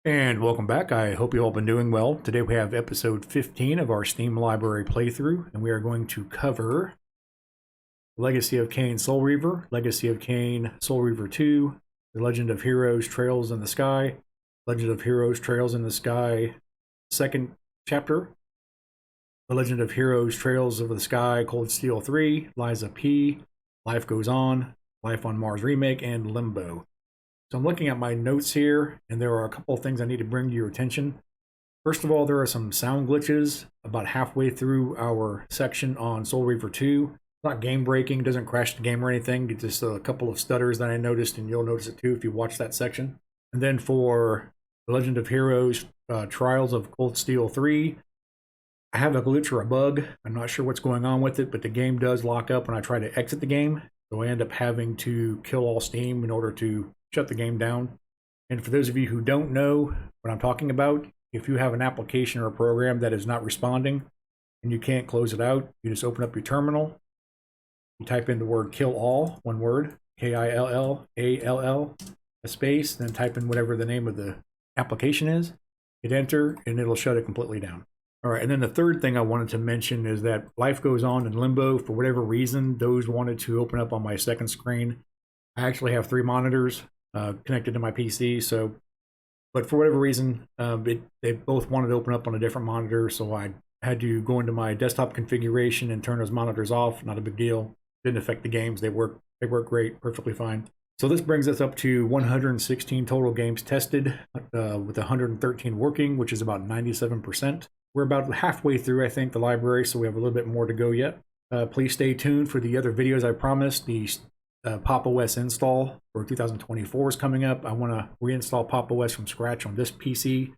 And welcome back. I hope you all been doing well. Today we have episode 15 of our Steam library playthrough, and we are going to cover Legacy of Kain Soul Reaver, Legacy of Kain Soul Reaver 2, The Legend of Heroes Trails in the Sky, Legend of Heroes Trails in the Sky, second chapter, The Legend of Heroes Trails over the Sky, Cold Steel 3, Liza P, Life Goes On, Life on Mars Remake, and Limbo. So I'm looking at my notes here, and there are a couple of things I need to bring to your attention. First of all, there are some sound glitches about halfway through our section on Soul Reaver 2. It's not game breaking, doesn't crash the game or anything. It's just a couple of stutters that I noticed, and you'll notice it too if you watch that section. And then for The Legend of Heroes Trials of Cold Steel 3, I have a glitch or a bug. I'm not sure what's going on with it, but the game does lock up when I try to exit the game. So I end up having to kill all Steam in order to shut the game down. And for those of you who don't know what I'm talking about, if you have an application or a program that is not responding and you can't close it out, you just open up your terminal, you type in the word kill all, one word, KILLALL, a space, then type in whatever the name of the application is, hit enter, and it'll shut it completely down. All right, and then the third thing I wanted to mention is that Life Goes On and Limbo, for whatever reason, those wanted to open up on my second screen. I actually have 3 monitors connected to my PC, but for whatever reason, they both wanted to open up on a different monitor, so I had to go into my desktop configuration and turn those monitors off. Not a big deal. Didn't affect the games. They work great, perfectly fine. So this brings us up to 116 total games tested, with 113 working, which is about 97%. We're about halfway through, I think, the library, so we have a little bit more to go yet. Please stay tuned for the other videos I promised. The Pop! OS install for 2024 is coming up. I want to reinstall Pop! OS from scratch on this PC.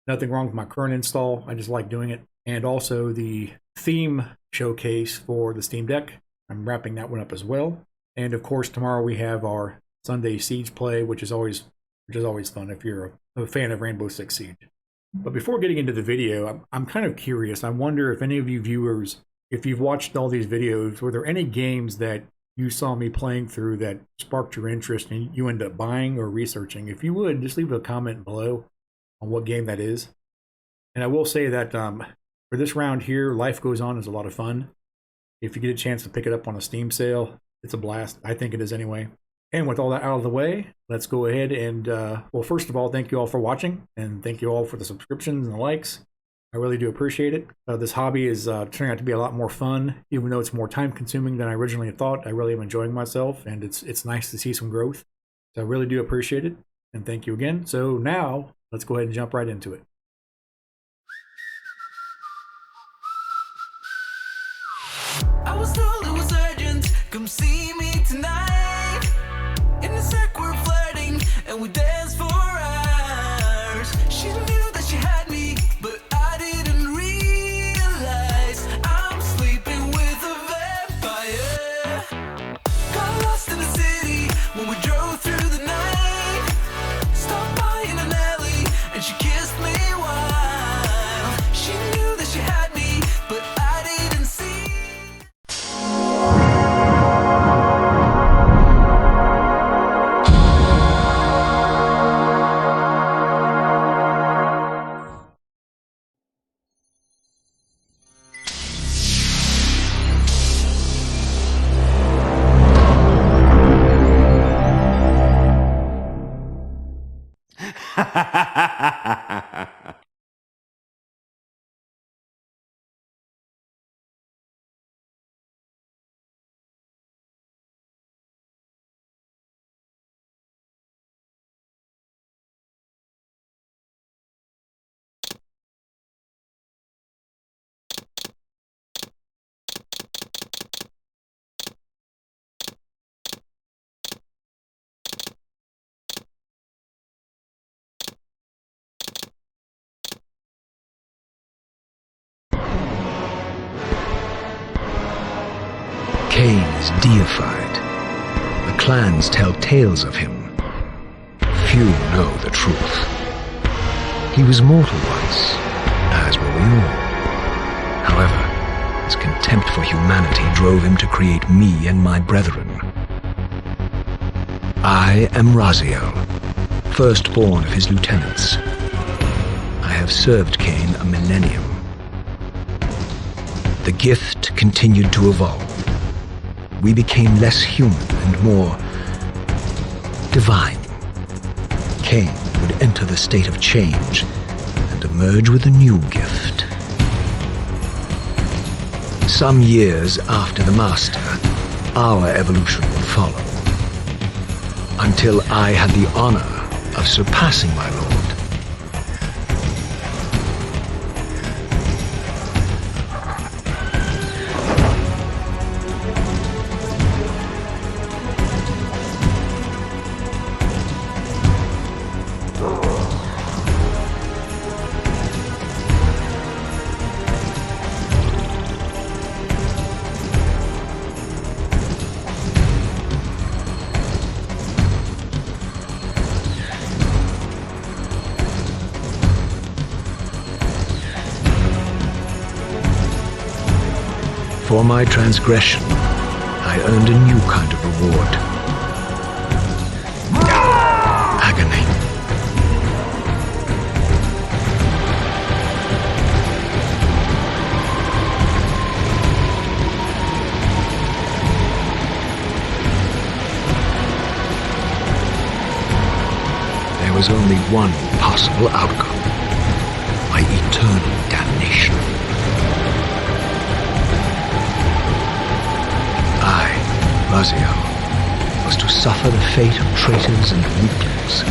Nothing wrong with my current install. I just like doing it. And also the theme showcase for the Steam Deck. I'm wrapping that one up as well. And of course, tomorrow we have our Sunday Siege play, which is always fun if you're a fan of Rainbow Six Siege. But before getting into the video, I'm kind of curious. I wonder if any of you viewers, if you've watched all these videos, were there any games that you saw me playing through that sparked your interest and you end up buying or researching? If you would, just leave a comment below on what game that is. And I will say that for this round here, Life Goes On is a lot of fun. If you get a chance to pick it up on a Steam sale, it's a blast. I think it is anyway. And with all that out of the way, let's go ahead and, well, first of all, thank you all for watching, and thank you all for the subscriptions and the likes. I really do appreciate it. This hobby is turning out to be a lot more fun, even though it's more time consuming than I originally thought. I really am enjoying myself, and it's nice to see some growth. So I really do appreciate it, and thank you again. So now, let's go ahead and jump right into it. I was told it was urgent, come see me tonight. In the circ we're flirting, and we dance for hours. She knew that she had me, but I didn't realize I'm sleeping with a vampire. Got lost in the city when we drove through the night. Stopped by in an alley, and she kissed me wild. She knew that she had me, but I didn't see. Kain is deified. The clans tell tales of him. Few know the truth. He was mortal once, as were we all. However, his contempt for humanity drove him to create me and my brethren. I am Raziel, firstborn of his lieutenants, have served Kain a millennium. The gift continued to evolve. We became less human and more divine. Kain would enter the state of change and emerge with a new gift. Some years after the Master, our evolution would follow, until I had the honor of surpassing my lord. For my transgression, I earned a new kind of reward. Agony. There was only one possible outcome: my eternal damnation. Raziel was to suffer the fate of traitors and weaklings,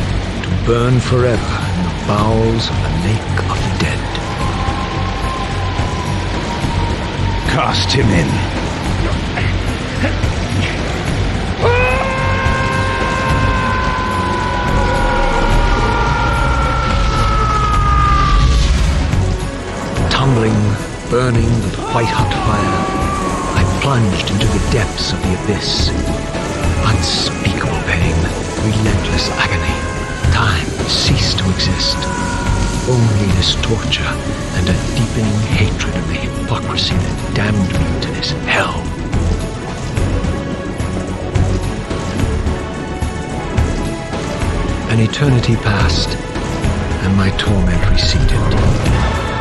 to burn forever in the bowels of the lake of the dead. Cast him in. Tumbling, burning with white-hot fire, I plunged into the depths of the abyss. Unspeakable pain, relentless agony. Time ceased to exist. Only this torture and a deepening hatred of the hypocrisy that damned me to this hell. An eternity passed, and my torment receded,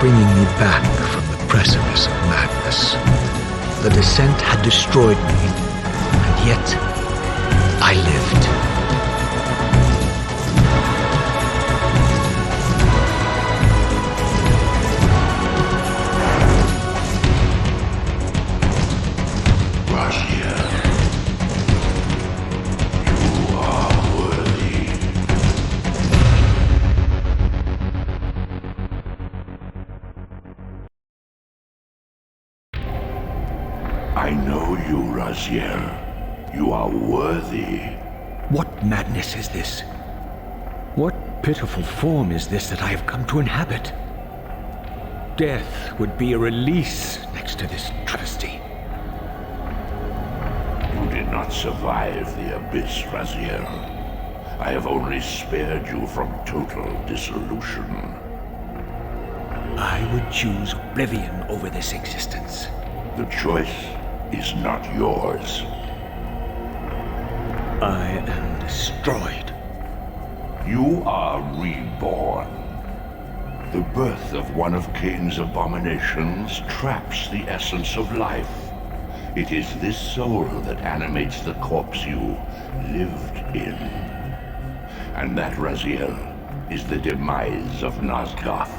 bringing me back from the precipice of madness. The descent had destroyed me, and yet I lived. Raziel, you are worthy. I know you, Raziel. You are worthy. What madness is this? What pitiful form is this that I have come to inhabit? Death would be a release next to this travesty. You did not survive the abyss, Raziel. I have only spared you from total dissolution. I would choose oblivion over this existence. The choice is not yours. I am destroyed. You are reborn. The birth of one of Kain's abominations traps the essence of life. It is this soul that animates the corpse you lived in. And that, Raziel, is the demise of Nosgoth.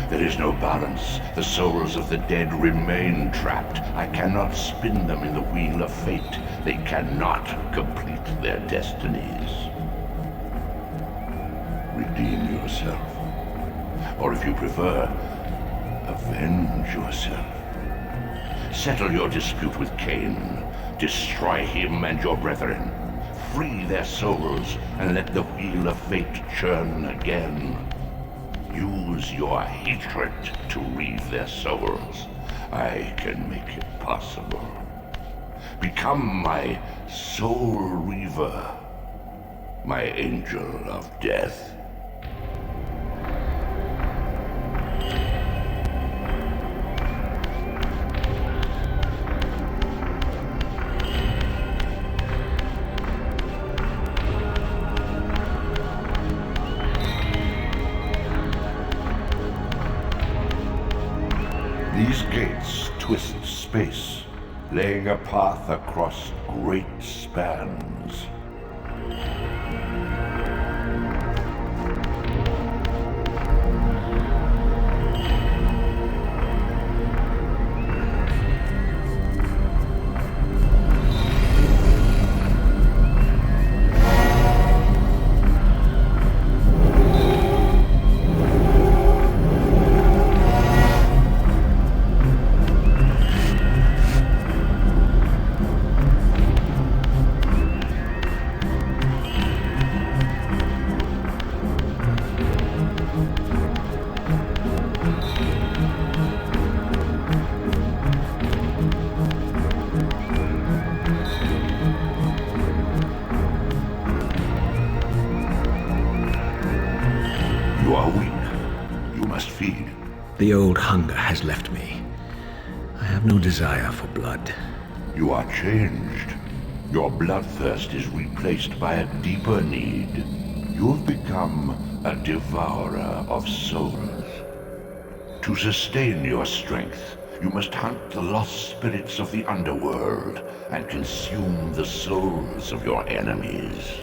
There is no balance. The souls of the dead remain trapped. I cannot spin them in the wheel of fate. They cannot complete their destinies. Redeem yourself. Or if you prefer, avenge yourself. Settle your dispute with Kain. Destroy him and your brethren. Free their souls and let the wheel of fate churn again. Use your hatred to reave their souls. I can make it possible. Become my soul reaver, my angel of death. These gates twist space, laying a path across great spans. You are weak. You must feed. The old hunger has left me. I have no desire for blood. You are changed. Your bloodthirst is replaced by a deeper need. You have become a devourer of souls. To sustain your strength, you must hunt the lost spirits of the underworld and consume the souls of your enemies.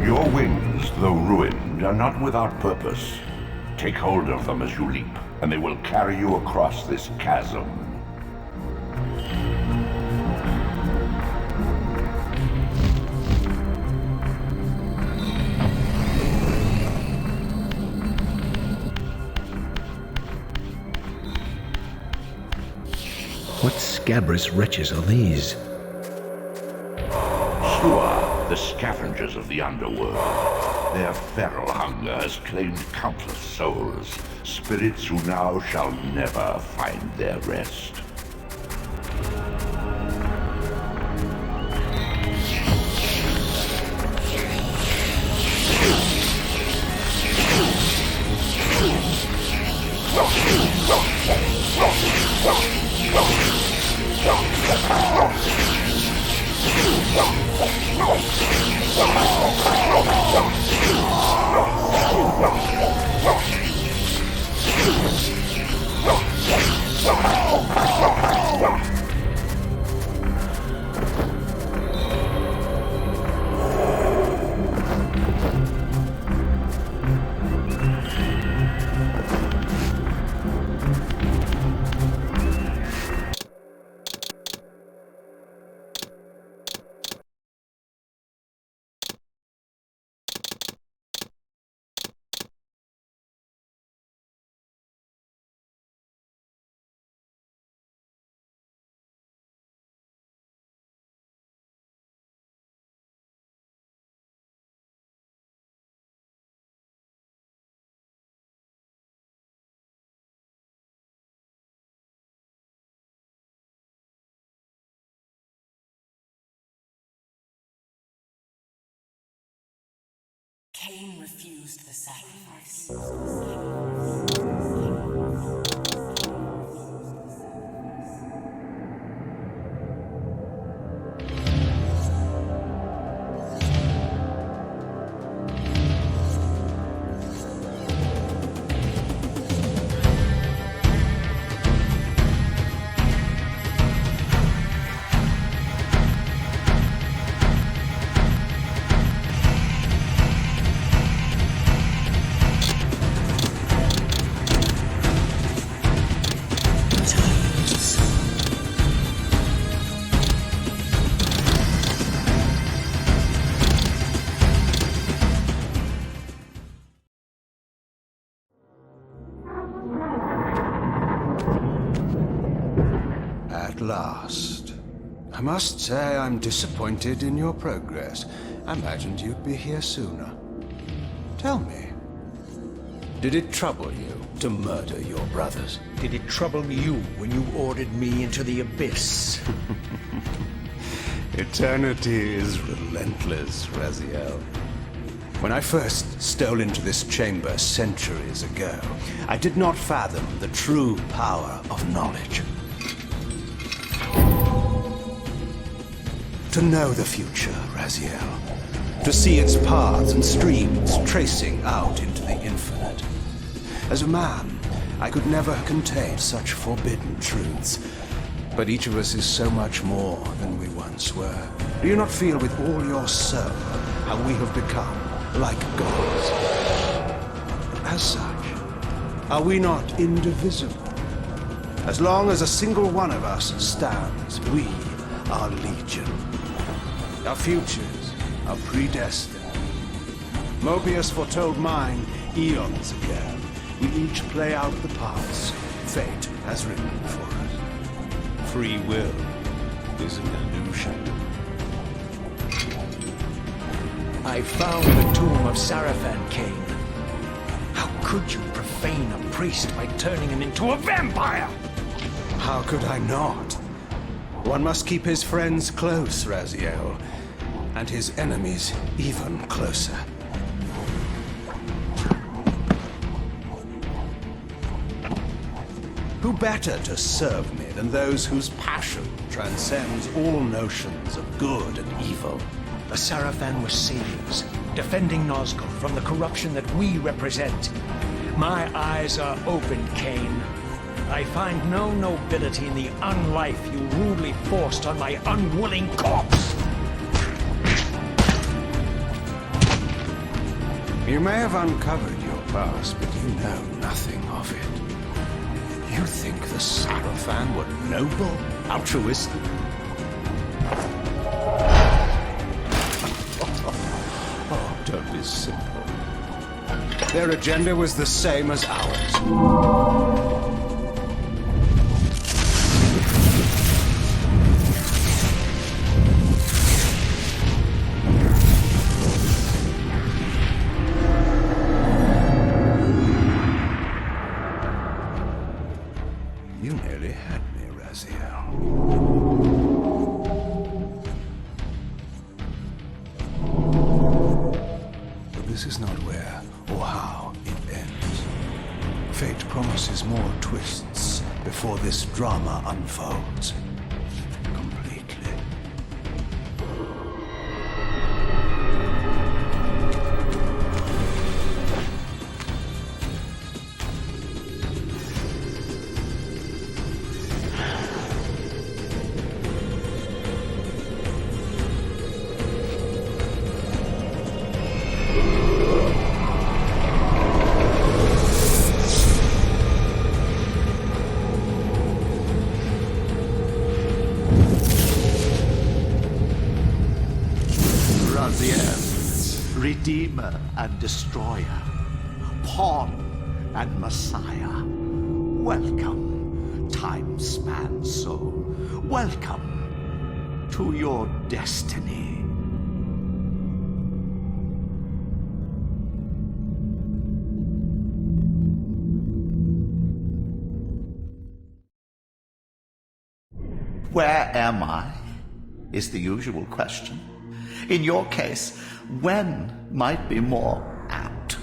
Your wings, though ruined, are not without purpose. Take hold of them as you leap, and they will carry you across this chasm. What scabrous wretches are these? Shua, the scavengers of the underworld. Their feral hunger has claimed countless souls, spirits who now shall never find their rest. Kain refused the sacrifice. last. I must say I'm disappointed in your progress. I imagined you'd be here sooner. Tell me, did it trouble you to murder your brothers? Did it trouble you when you ordered me into the abyss? Eternity is relentless, Raziel. When I first stole into this chamber centuries ago, I did not fathom the true power of knowledge. To know the future, Raziel. To see its paths and streams tracing out into the infinite. As a man, I could never contain such forbidden truths. But each of us is so much more than we once were. Do you not feel with all your soul how we have become like gods? As such, are we not indivisible? As long as a single one of us stands, we are legion. Our futures are predestined. Mobius foretold mine eons ago. We each play out the parts fate has written for us. Free will is an illusion. I found the tomb of Sarafan, Kain. How could you profane a priest by turning him into a vampire? How could I not? One must keep his friends close, Raziel, and his enemies even closer. Who better to serve me than those whose passion transcends all notions of good and evil? The Sarafan were saviors, defending Nazgul from the corruption that we represent. My eyes are open, Kain. I find no nobility in the unlife you rudely forced on my unwilling corpse. You may have uncovered your past, but you know nothing of it. You think the Sarafan were noble, altruistic? Oh, don't be simple. Their agenda was the same as ours. You nearly had me, Raziel. But this is not where or how it ends. Fate promises more twists before this drama unfolds completely. Redeemer and Destroyer, Pawn and Messiah. Welcome, time-span soul. Welcome to your destiny. Where am I? Is the usual question. In your case, when might be more apt.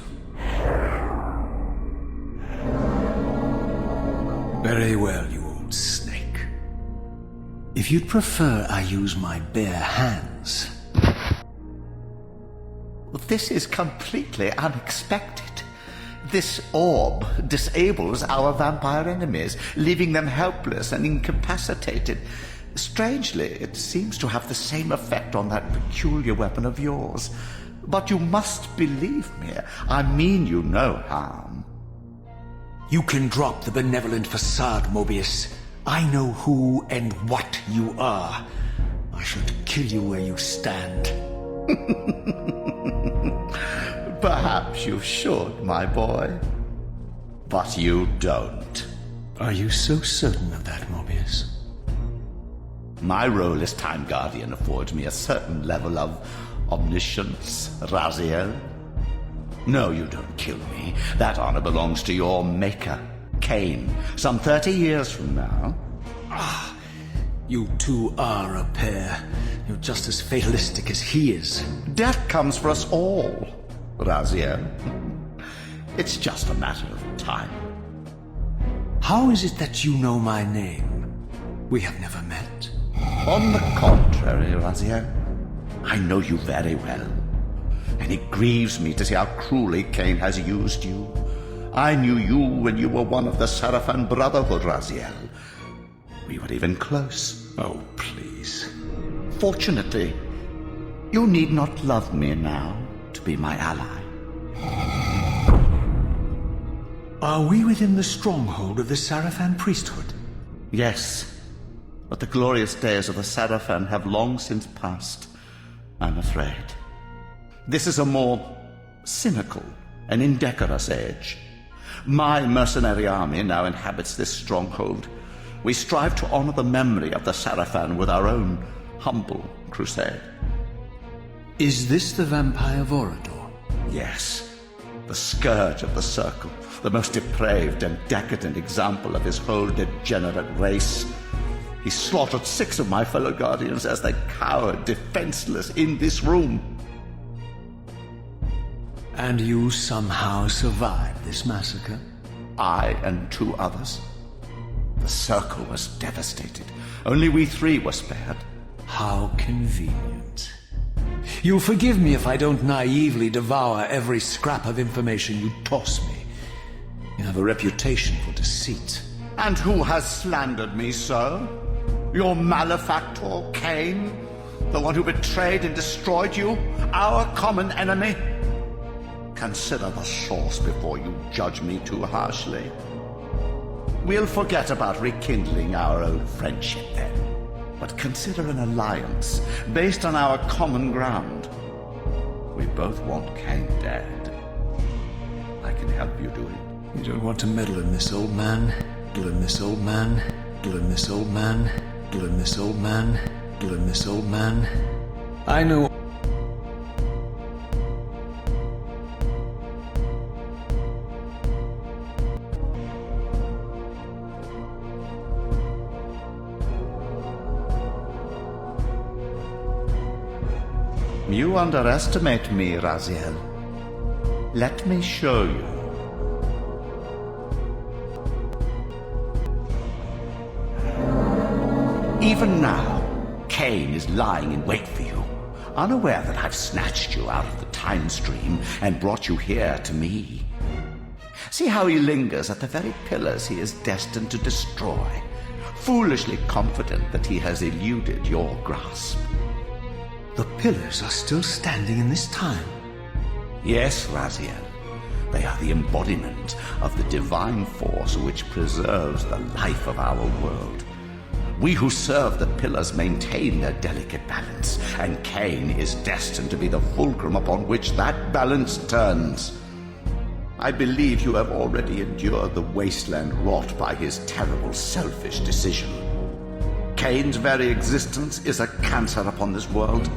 Very well, you old snake. If you'd prefer I use my bare hands. This is completely unexpected. This orb disables our vampire enemies, leaving them helpless and incapacitated. Strangely, it seems to have the same effect on that peculiar weapon of yours. But you must believe me. I mean you no harm. You can drop the benevolent facade, Mobius. I know who and what you are. I should kill you where you stand. Perhaps you should, my boy. But you don't. Are you so certain of that, Mobius? My role as Time Guardian affords me a certain level of omniscience, Raziel. No, you don't kill me. That honor belongs to your maker, Kain, some 30 years from now. You two are a pair. You're just as fatalistic as he is. Death comes for us all, Raziel. It's just a matter of time. How is it that you know my name? We have never met. On the contrary, Raziel, I know you very well. And it grieves me to see how cruelly Kain has used you. I knew you when you were one of the Sarafan Brotherhood, Raziel. We were even close. Oh, please. Fortunately, you need not love me now to be my ally. Are we within the stronghold of the Sarafan priesthood? Yes, but the glorious days of the Sarafan have long since passed, I'm afraid. This is a more cynical and indecorous age. My mercenary army now inhabits this stronghold. We strive to honor the memory of the Sarafan with our own humble crusade. Is this the Vampire Vorador? Yes, the scourge of the Circle, the most depraved and decadent example of his whole degenerate race. He slaughtered 6 of my fellow Guardians as they cowered defenseless in this room. And you somehow survived this massacre? I and 2 others. The Circle was devastated. Only we 3 were spared. How convenient. You'll forgive me if I don't naively devour every scrap of information you toss me. You have a reputation for deceit. And who has slandered me so? Your malefactor, Kain? The one who betrayed and destroyed you? Our common enemy? Consider the source before you judge me too harshly. We'll forget about rekindling our old friendship then. But consider an alliance based on our common ground. We both want Kain dead. I can help you do it. You don't want to meddle in this, old man. Meddle in this, old man. Meddle in this, old man. Meddle in this, old man. Meddle in this, old man. I know. You underestimate me, Raziel. Let me show you. Even now, Kain is lying in wait for you, unaware that I've snatched you out of the time stream and brought you here to me. See how he lingers at the very pillars he is destined to destroy, foolishly confident that he has eluded your grasp. The pillars are still standing in this time. Yes, Raziel. They are the embodiment of the divine force which preserves the life of our world. We who serve the pillars maintain their delicate balance, and Kain is destined to be the fulcrum upon which that balance turns. I believe you have already endured the wasteland wrought by his terrible, selfish decision. Kain's very existence is a cancer upon this world.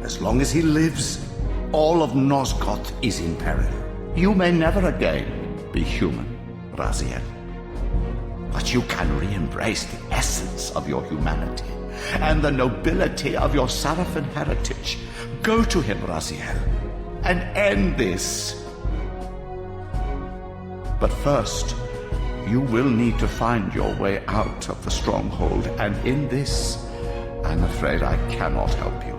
As long as he lives, all of Nosgoth is in peril. You may never again be human, Raziel. But you can re-embrace the essence of your humanity and the nobility of your Sarafan heritage. Go to him, Raziel, and end this. But first, you will need to find your way out of the stronghold, and in this, I'm afraid I cannot help you.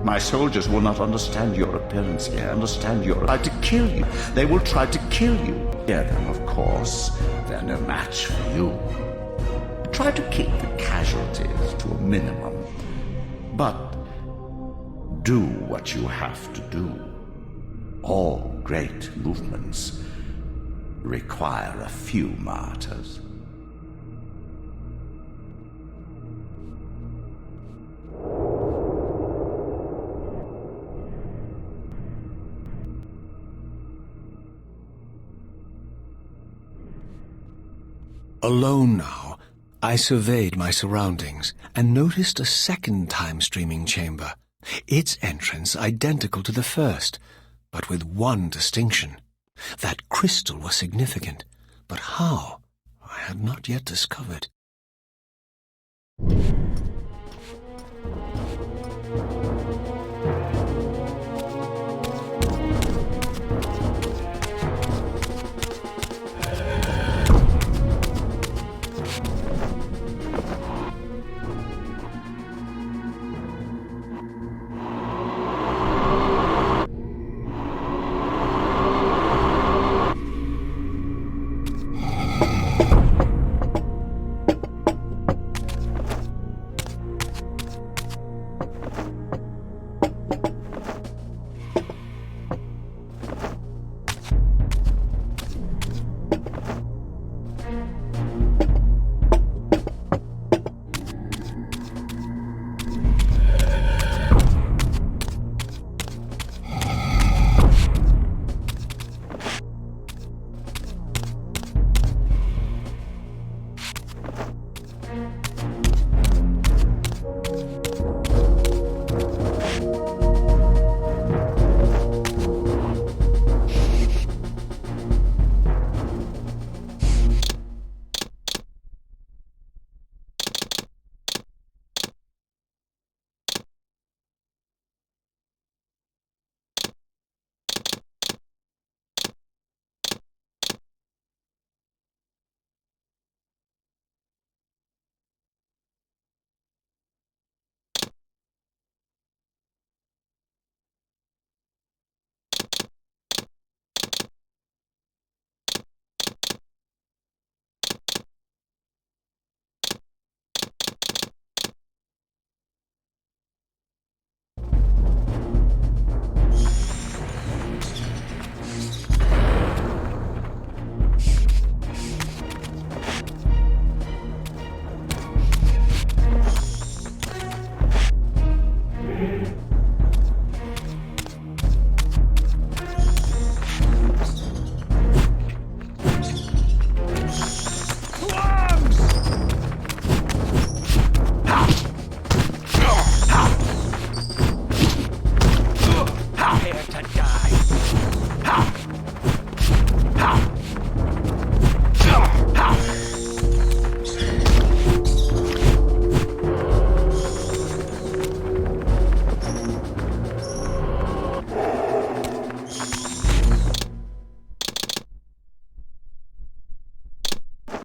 My soldiers will not understand your appearance here, try to kill you. They will try to kill you. Hear them, of course. They're no match for you. Try to keep the casualties to a minimum. But do what you have to do. All great movements require a few martyrs. Alone now, I surveyed my surroundings and noticed a second time-streaming chamber, its entrance identical to the first, but with one distinction. That crystal was significant, but how, I had not yet discovered.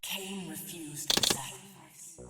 Kain refused the sacrifice.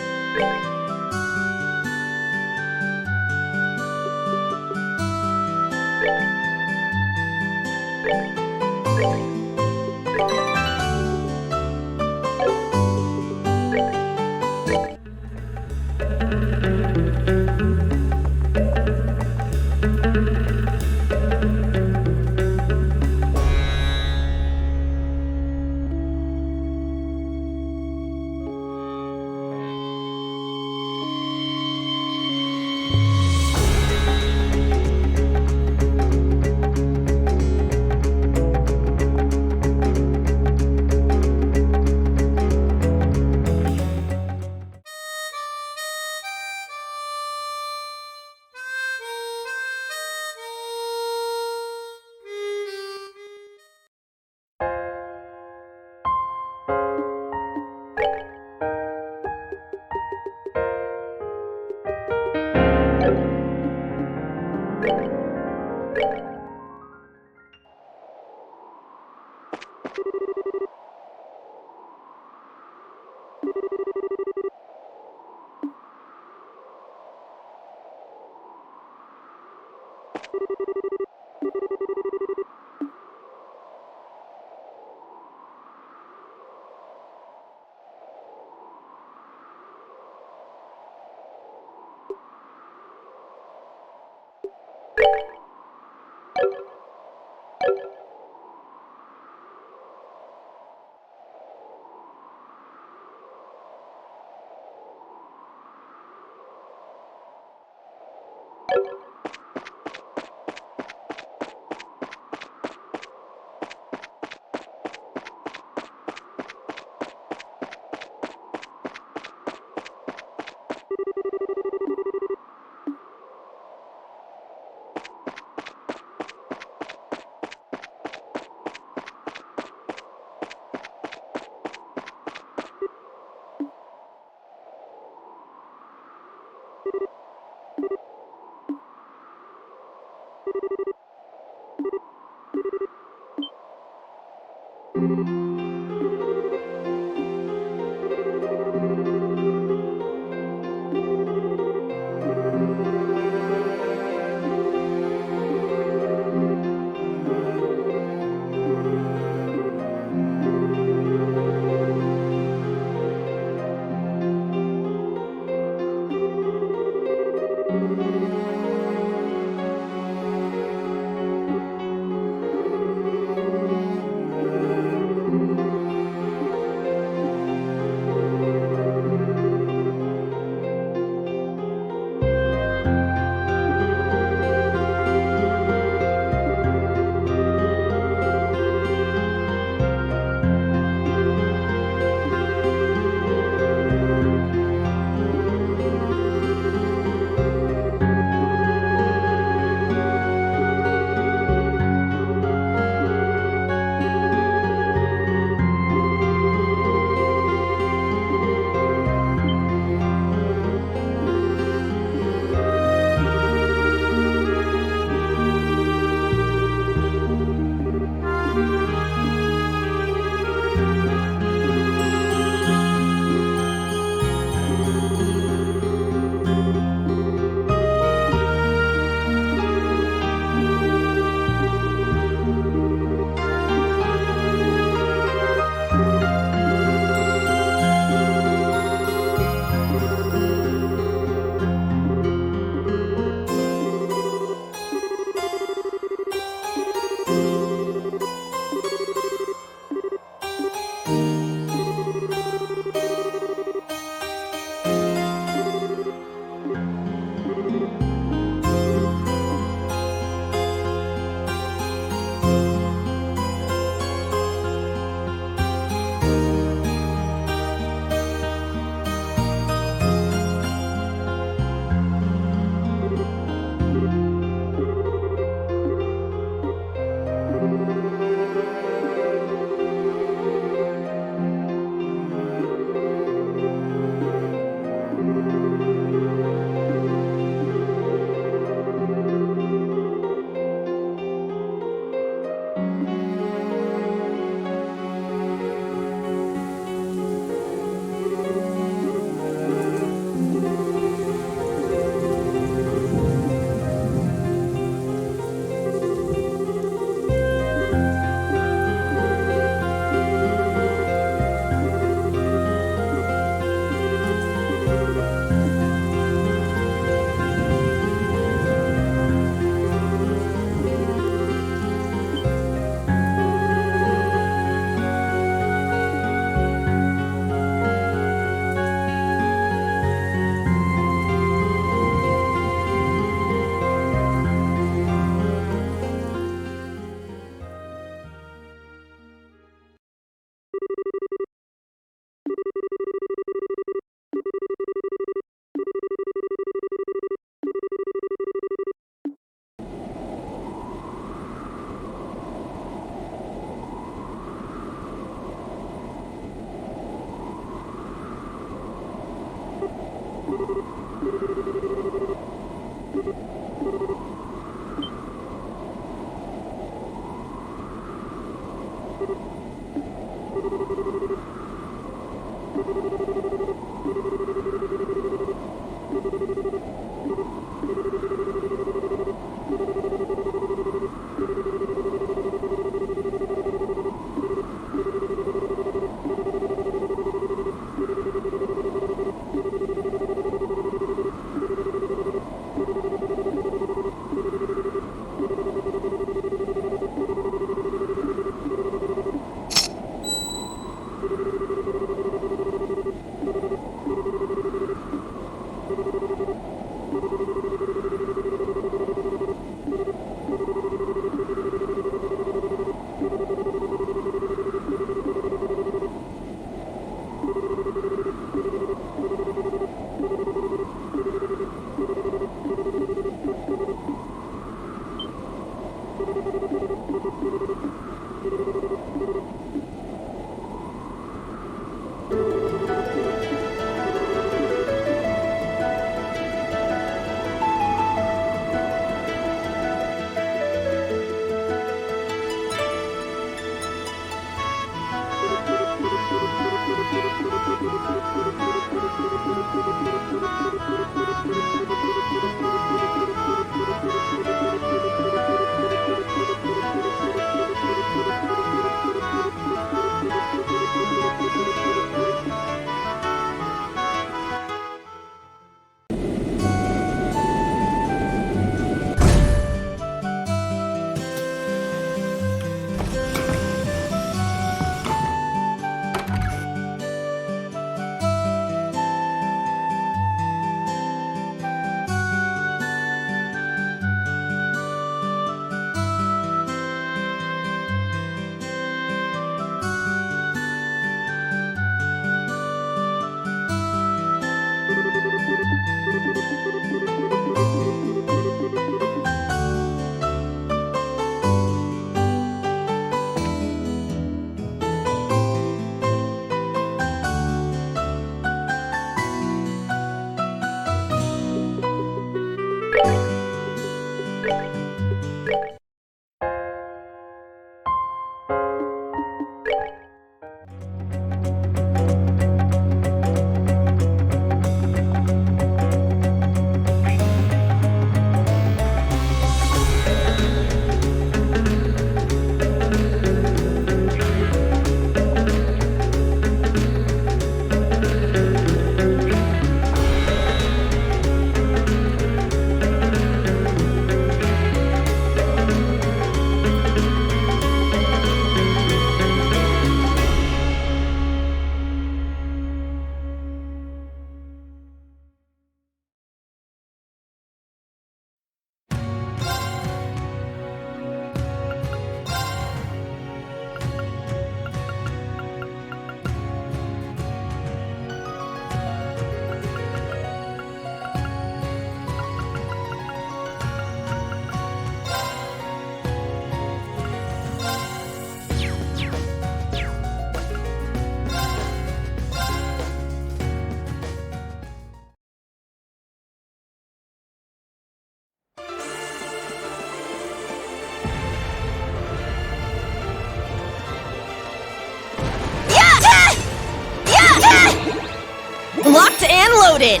Locked and loaded!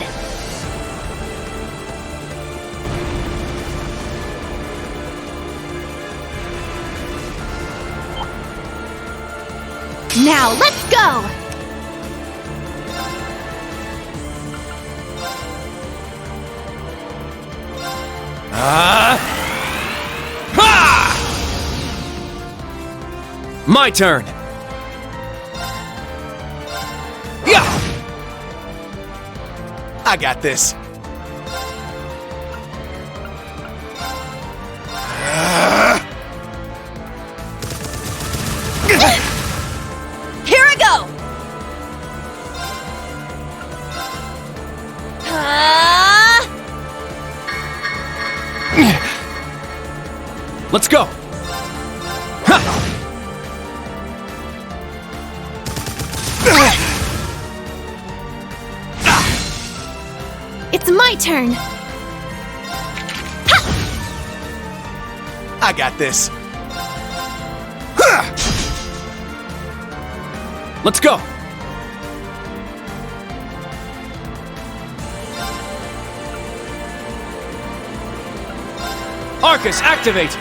Now, let's go! My turn! Yeah! I got this. Here I go! Let's go! It's my turn! I got this. Let's go! Arcus, activate!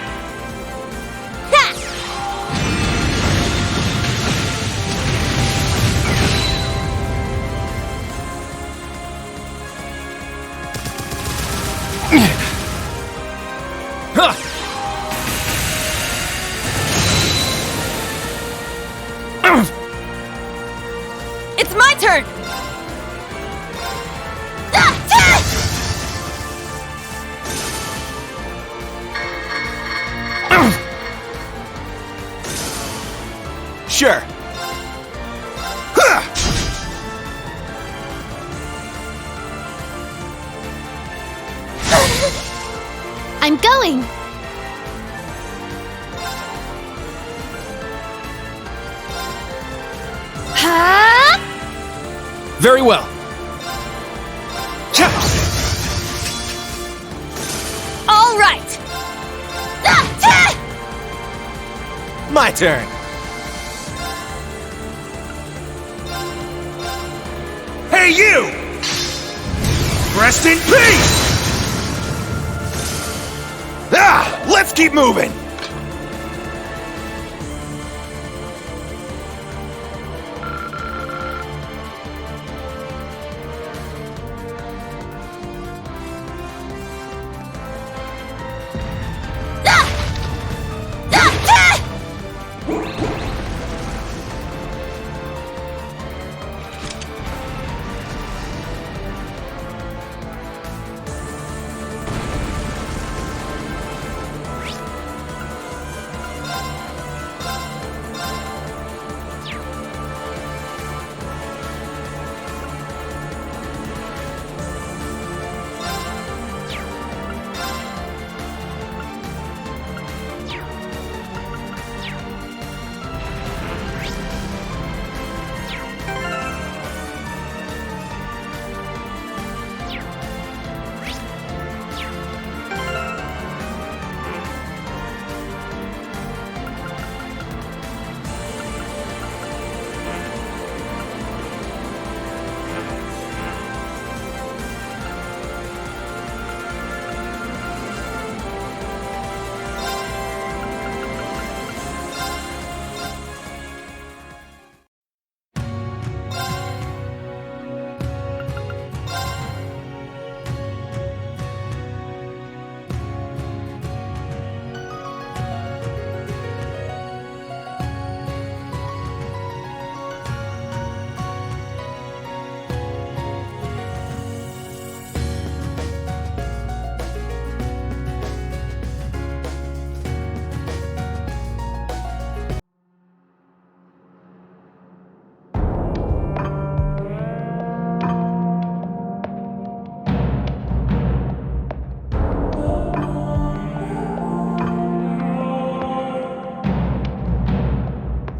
It's my turn! Sure. I'm going! Ha! Very well. All right! My turn. Hey, you! Rest in peace! Ah! Let's keep moving!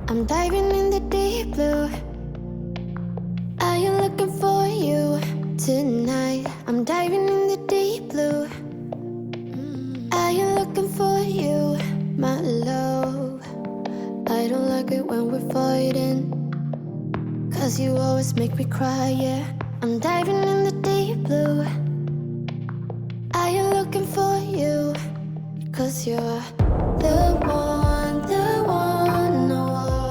I'm diving in the deep blue. I am looking for you tonight. I'm diving in the deep blue. I am looking for you, my love. I don't like it when we're fighting, 'cause you always make me cry, yeah. I'm diving in the deep blue. I am looking for you, 'cause you're the one, the one I want.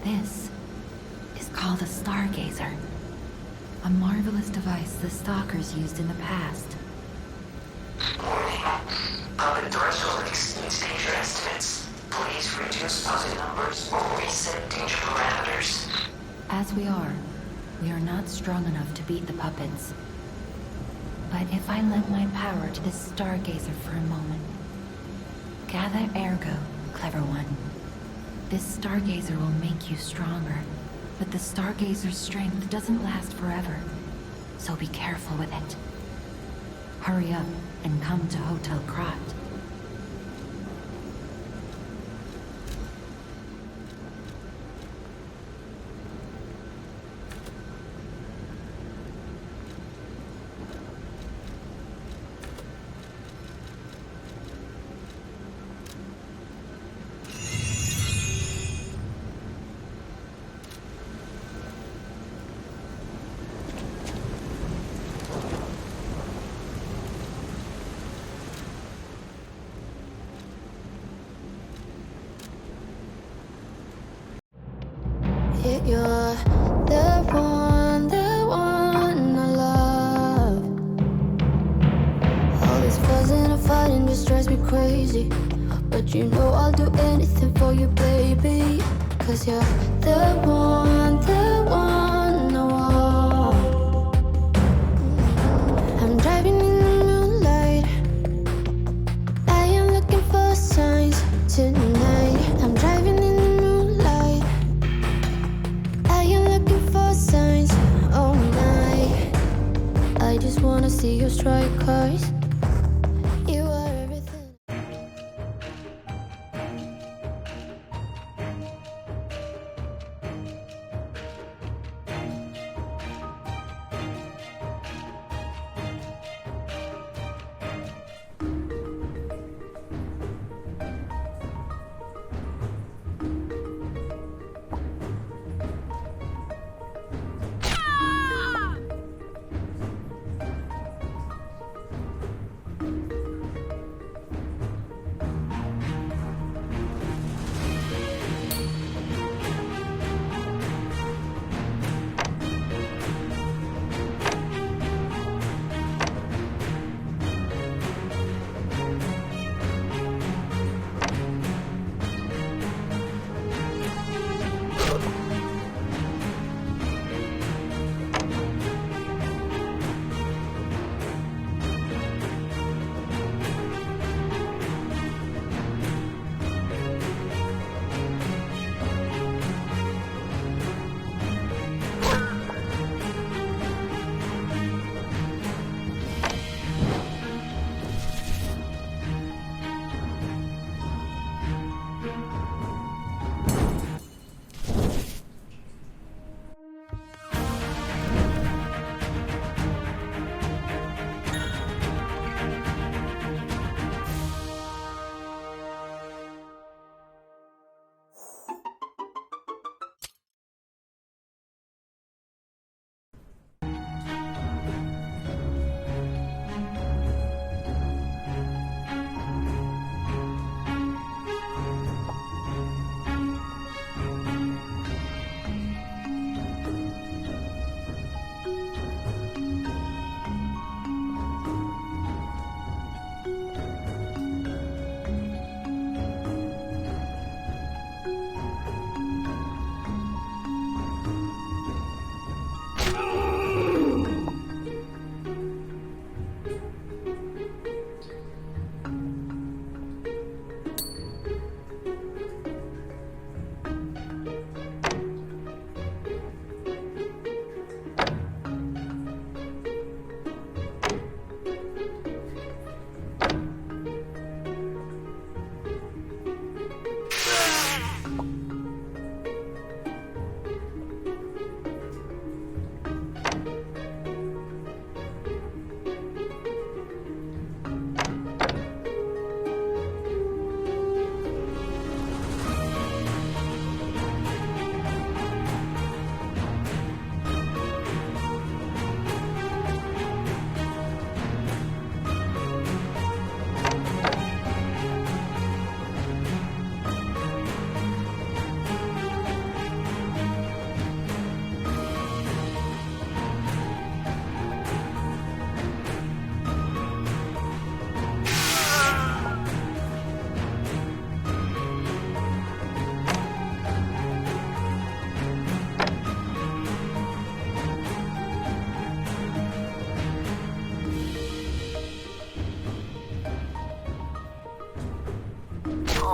This is called a stargazer. A marvelous device the stalkers used in the past. Warning. Puppet threshold exceeds danger estimates. Please reduce puppet numbers or reset danger parameters. As we are not strong enough to beat the puppets. But if I lend my power to this stargazer for a moment. Gather ergo, clever one. This stargazer will make you stronger, but the stargazer's strength doesn't last forever. So be careful with it. Hurry up and come to Hotel Krat. You're the one I love. All this fussing and fighting just drives me crazy. But you know I'll do anything for you, baby. 'Cause you're the one I want. I'm driving in the moonlight. I am looking for signs tonight. I'm driving in the moonlight. I am looking for signs all night. I just wanna see you strike cars. You are everything.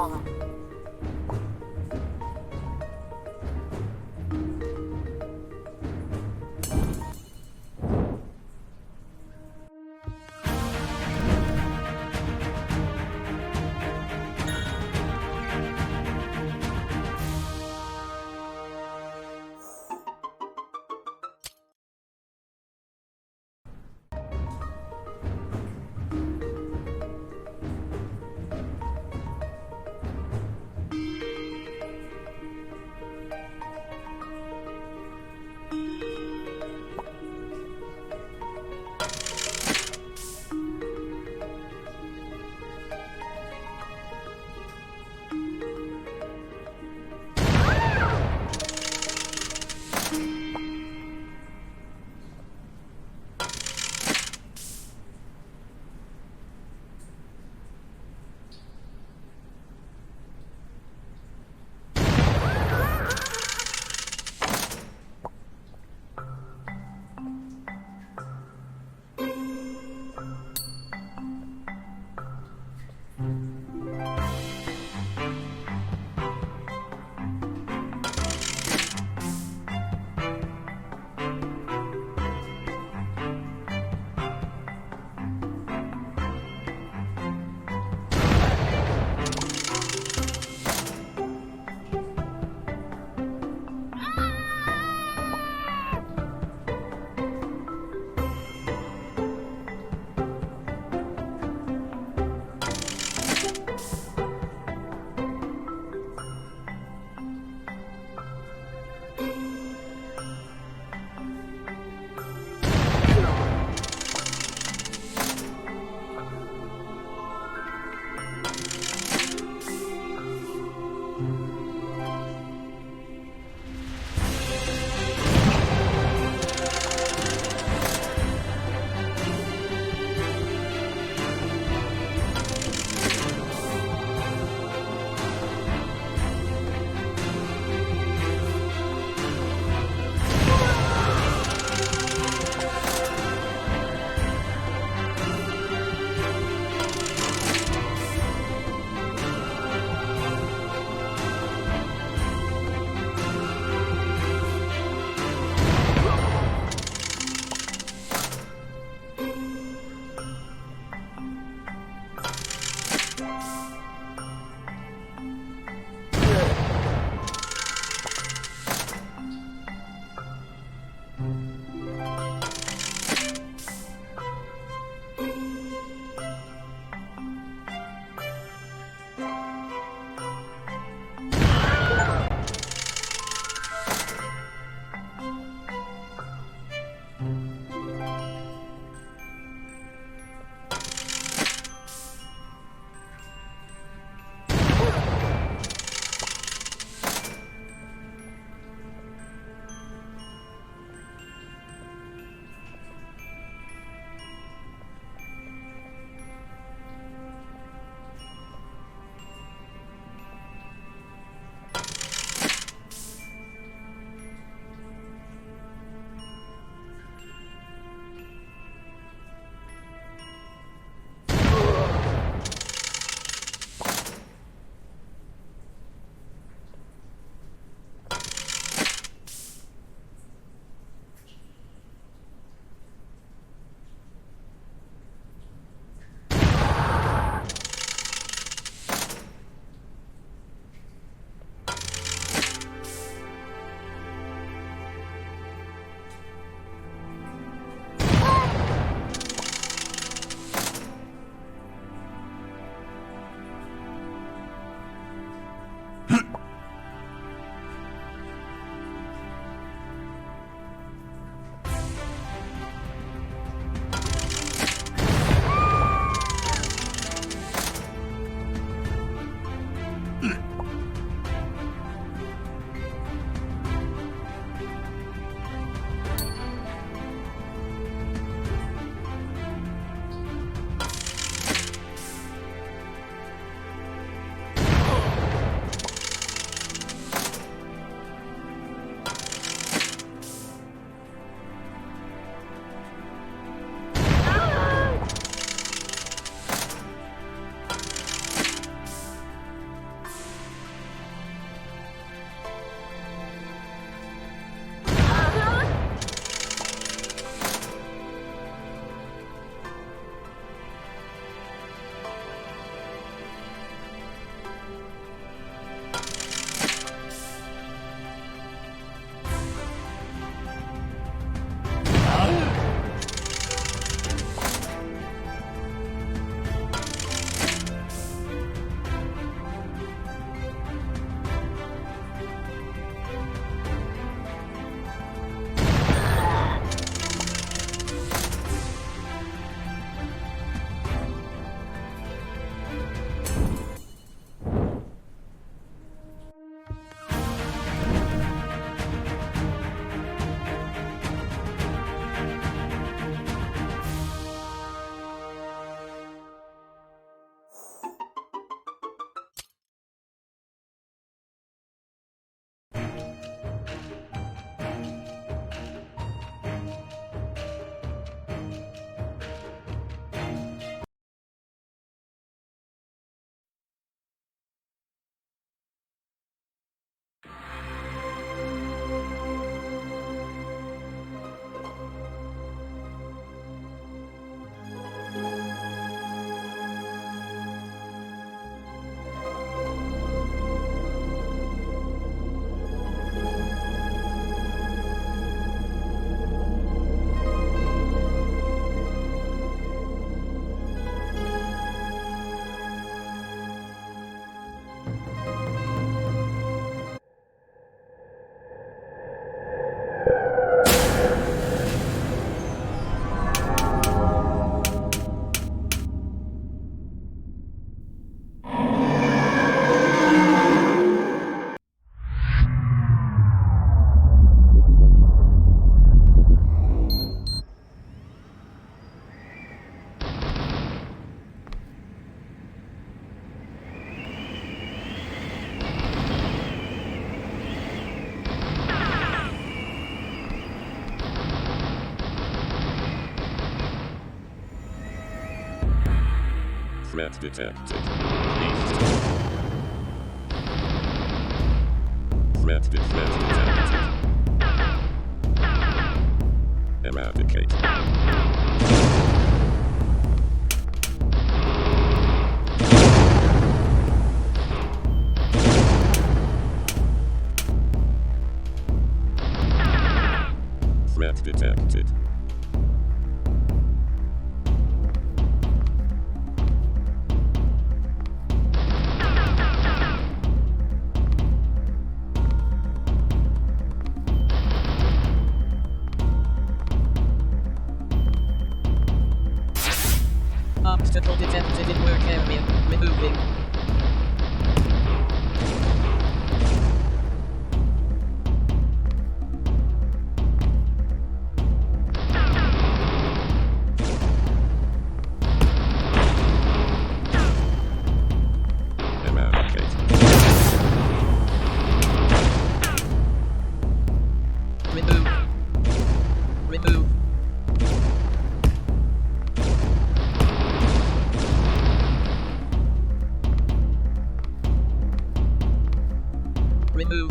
home. Threat detected. Please. Threat detected. Eradicate. Threat detected. Obstacle detected in work area. Removing. Eradicate. Remove. Remove. Remove. Remove.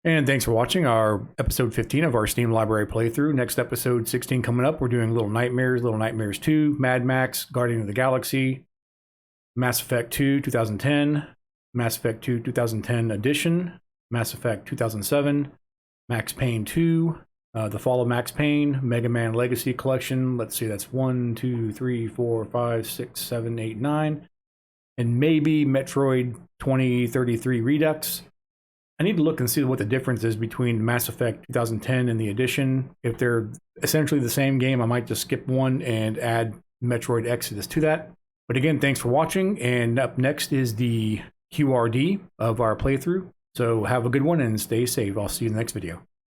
And thanks for watching our episode 15 of our Steam Library playthrough. Next episode 16 coming up, we're doing Little Nightmares 2, Mad Max, Guardian of the Galaxy, Mass Effect 2 2010, Mass Effect 2 2010 Edition, Mass Effect 2007, Max Payne 2, The Fall of Max Payne, Mega Man Legacy Collection. Let's see, that's 1, 2, 3, 4, 5, 6, 7, 8, 9. And maybe Metroid 2033 Redux. I need to look and see what the difference is between Mass Effect 2010 and the Edition. If they're essentially the same game, I might just skip one and add Metroid Exodus to that. But again, thanks for watching. And up next is the QRD of our playthrough. So have a good one and stay safe. I'll see you in the next video.